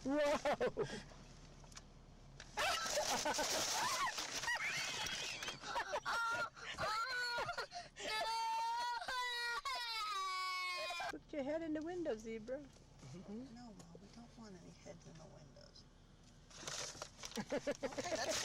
Whoa! Put your head in the window, zebra. No, Mom, we don't want any heads in the windows. Okay, that's